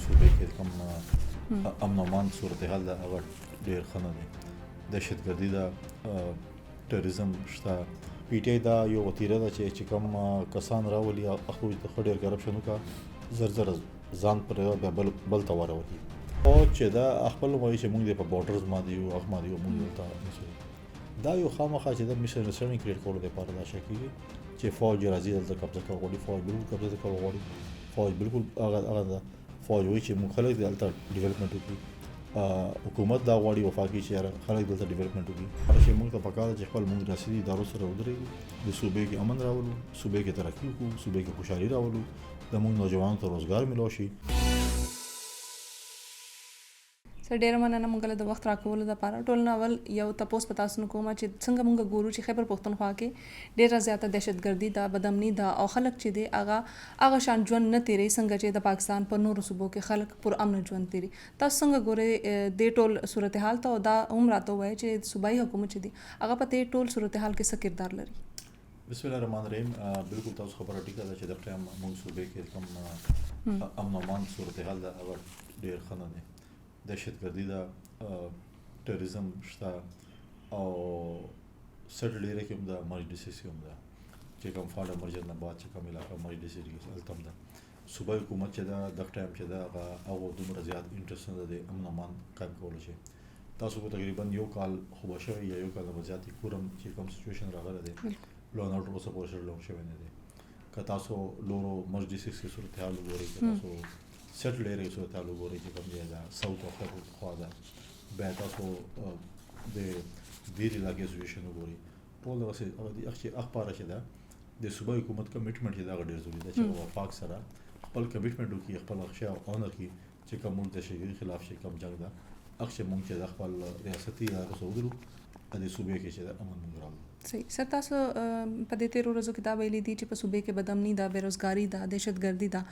صوبې کې کوم امن او امان صورتحال ده هغه ډېر ښه نه دی. دهشتګردي ده، ټیرریزم شته. پی ټی آی دا یو وتیره ده چې کوم کسان راولي خو ښه ډېر کرپشن وکړه، زر زر ځان پر بیا بل ته واړولي. فوج چې دا خپل وایي چې موږ دې په بارډرز باندې یو هغه باندې یو موږ دلته نشو. دا یو خامخا چې د میس انډرسټینډینګ کریټ کولو لپاره دا شی کېږي چې فوج راځي دلته قبضه کول غواړي. فوج بالکل قبضه کول غواړي. فوج بالکل هغه ده. فوج وایي چې موږ خلک دلته ډیولپمنټ وکړي. حکومت دا غواړي وفاقي چې خلک دلته ډیولپمنټ وکړي. هغه چې موږ ته پکار ده چې خپل موږ ریاستي ادارو سره ودرېږو، د صوبې کې امن راولو، صوبې کې ترقي وکړو، صوبې کې خوشحالي راولو، د موږ نوجوانانو ته روزګار ملو شي. سر ډیره مننه مونږ له د وخت راکولو لپاره. ټول ناول یو تپوس په تاسو کومه چې څنګه مونږ ګورو چې خیبر پښتونخوا کې ډیره زیاته دهشتګردي ده، بدامني ده او خلک چې دی هغه شان ژوند نه تیری څنګه چې د پاکستان په نورو صوبو کې خلک پر امن ژوند تیری. تاسو څنګه ګورئ د ټول صورتحال ته او دا هم راته وایي چې صوبایي حکومت چې دی هغه په دې ټول صورتحال کې څه کردار لري؟ بسم الله الرحمن الرحیم. بالکل تاسو خبره ټیکه ده چې د ټایم موږ صوبې کې کوم امن او امان صورتحال ده هغه ډېر ښه نه دی. دهشتګردي ده، ټیرریزم شته او سټل ایریا کې هم ده، مرج ډیسیس کې هم ده چې کوم فاډه مرجر نه بعد چې کوم علاقه مرج ډیسیس کې هلته هم ده. صوبایي حکومت چې ده دغه ټایم چې ده هغه دومره زیات انټرسټ نه دی امن امان قایم کولو شي. تاسو کو تقریبا یو کال خو به شوی یا یو کال نه زیاتې کورم چې کوم سچویشن راغلی دی لو ان اورډر اوسه پورې لون شوی نه دی. که تاسو لورو مرج ډیسیس کې صورتحال وګورئ، که تاسو سیټل ایریا کې صورتحال وګورئ چې کوم ځای ده ساوث اف خوا ده، بیا تاسو د دیر علاقې سچویشن وګورئ. ټول دغسې چې اخباره چې ده د صوبایي حکومت کمیټمنټ چې دا هغه ډېر ضروري ده چې وفاق سره خپل کمیټمنټ وکړي، خپل اشیا اونر کړي چې کوم موږ د شګیري خلاف شي کوم جنګ ده هغه چې موږ چې د خپل ریاستي ادارو سره ودرو د صوبې کې چې د امن موږ راوړو. صحیح. سر تاسو په دې تیرو ورځو کې دا ویلي دي چې په صوبې کې بدامني ده، بېروزګاري ده، دهشتګردي ده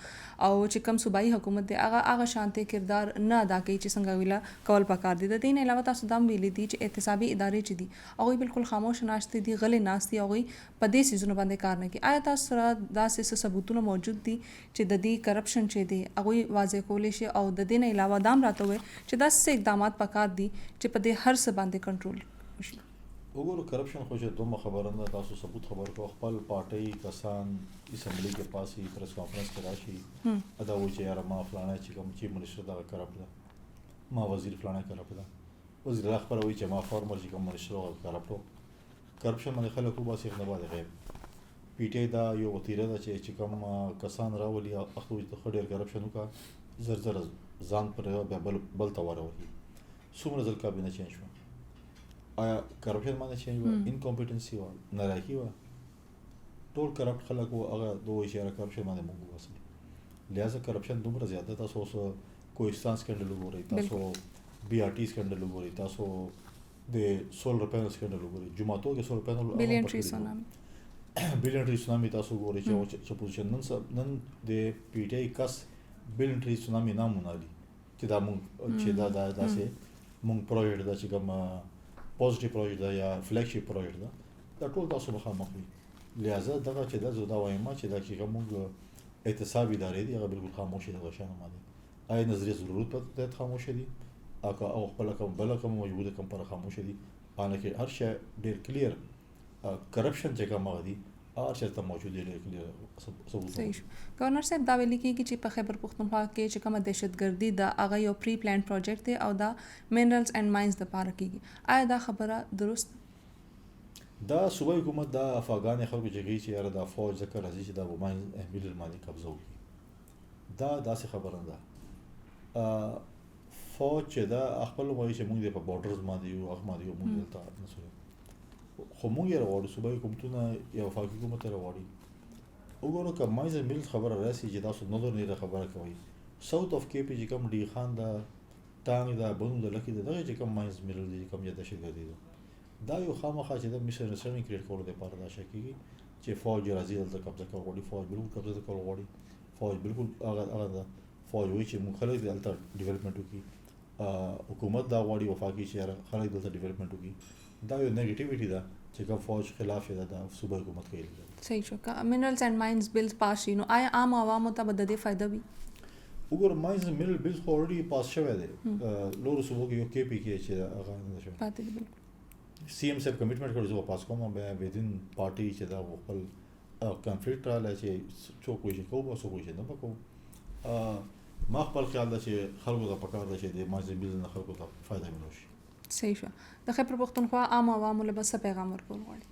او چې کم صوبایي حکومت دی هغه شانتي کردار نه ادا کوي چې څنګه ویله کول پکار دي. د دې نه علاوه تاسو دا هم ویلي دي چې احتسابي ادارې چې دي هغوی بالکل خاموش ناستې دي، غلې ناستې، هغوی په دې څیزونو باندې کار نه کوي. آیا تاسو سره داسې څه ثبوتونه موجود دي چې د دې کرپشن چې دی هغوی واضح کولی شي او د دې نه علاوه دا هم راته ووایي چې داسې اقدامات پکار دي چې په دې هر څه باندې کنټرول وشي؟ وګورو کرپشن خو چې دومره خبره نه ده، تاسو ثبوت خبر کو خپل پارټۍ کسان اسمبلی کې پاسي پریس کانفرنس کې راشي ادا و چې یار ما فلانه چې کوم چیف منسټر دا کرپټ ده، ما وزیر فلانه کرپټ ده، وزیر خبر وایي چې ما فارمر چې کوم منسټر او کرپټ کرپشن باندې خلک خو باسي نه باندې غیب. پی ټی آی دا یو وتیره ده چې کوم کسان راولي خو ښه ډېر کرپشن وکړه، زر زر ځان پر بیا بل ته واړولي. څومره ځل کابینه چینج شوه، آیا کرپشن باندې چینج وه، انکمپیټنسي وه، ناراحي وه، ټول کرپټ خلک وو هغه دوه اشاره کرپشن باندې موږ وباسلي. لہذا کرپشن دومره زیاته. تاسو اوس کوهستان سکینډل وګورئ، تاسو بی آر ټي سکینډل وګورئ، تاسو د سولر پینل سکینډل وګورئ، جوماتو کې سولر پینل بلینټري سونامي تاسو وګورئ چې پوزیشن نن د پی ټی آی کس بلینټري سونامي نام ونالي چې دا موږ چې دا داسې موږ پروجیکټ دا چې کوم پوزټیو پروجیکټ ده یا فلیګشپ پروجیکټ ده دا ټول تاسو مخامخ وي. لہذا دغه چې دا زه دا وایم چې دا چې موږ احتسابي ادارې دي هغه بالکل خاموشه دي، غشانه باندې آیا نظریه ضرورت په خاموشه دي او خپل کوم بل کوم موجوده کوم پر خاموشه دي. حالانکه هر شی ډېر کلیر کرپشن چې کوم دي هر شی ته موجود دی ډېر کلیر ثبوت. صحیح شو. گورنر صاحب دا ویلي کېږي چې په خیبر پښتونخوا کې چې کومه دهشتګردي ده هغه یو پری پلان پروجیکټ دی او دا منرلز اینډ ماینز دپاره کېږي. آیا دا خبره درست دا صوبایي حکومت دا افغاني خلکو چې کوي چې یاره دا فوج ځکه راځي چې دا به ماینز منرل باندې قبضه وکړي، دا داسې خبره نه ده. فوج چې دا خپل وایي چې موږ دې په بارډرز باندې یو هغه باندې یو موږ دلته نسو خو موږ یې راوړو صوبایي حکومتونه یا وفاقي حکومت یې راوړي. وګورو که ماینز منرل خبره راسي چې تاسو نظر نه خبره کوي ساوث اف کې پی چې کوم ډي خان دا ټانګ دا بنو د لکې دغه چې کوم ماینز منرل دي کوم یا دهشتګردي ده دا یو خامخا چې د میس انډرسټینډینګ کریټ کولو لپاره دا شی کېږي چې فوج راځي دلته قبضه کول غواړي. فوج بالکل قبضه کول غواړي. فوج بالکل هغه ده. فوج وایي چې موږ خلک دلته ډیولپمنټ وکړي. حکومت دا غواړي وفاقي چې خلک دلته ډیولپمنٹ وکړي. دا یو نیگیټیویټي ده چې کوم فوج خلاف ده د صوبایي حکومت کوي. صحیح شو. منرلز اینڈ ماینز بلز پاس شي نو آیا عام عوامو ته به د دې فایده وي؟ وګوره ماینز مل بل خو اوريدي پاس شوی دی لورو صوبو کې یو کې پی کې چې هغه نه شو پاتې دی بالکل سی ایم صاحب کمټمنټ کړو چې پاس کوم به ودین پارټي چې دا خپل کنفلیکټ رااله چې څوک وایي چې کوو څوک وایي چې نه وکړو ما خپل خیال ده چې خلکو ته پکار ده چې د ماینز بل نه خلکو ته فائدہ ملو شي صحیح شو د خیبر پښتونخوا عام عوامو له بس پیغام ورکول غواړي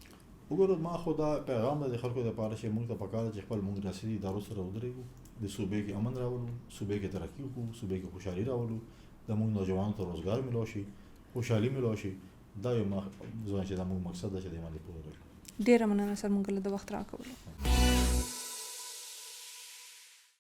وګوره ما خو دا پیغام د خلکو لپاره چې موږ ته پکار ده چې خپل موږ رسېدي ادارو سره ودرېږو د صوبې کې امن راولو صوبې کې ترقي وکړو صوبې کې خوشحالي راولو د موږ نوجوانانو ته روزګار ملو شي خوشحالي ملو شي دا یو ځوان چې دا موږ مقصد ده چې د باندې پوره ډیره مننه سر مونږ له د وخت راکولو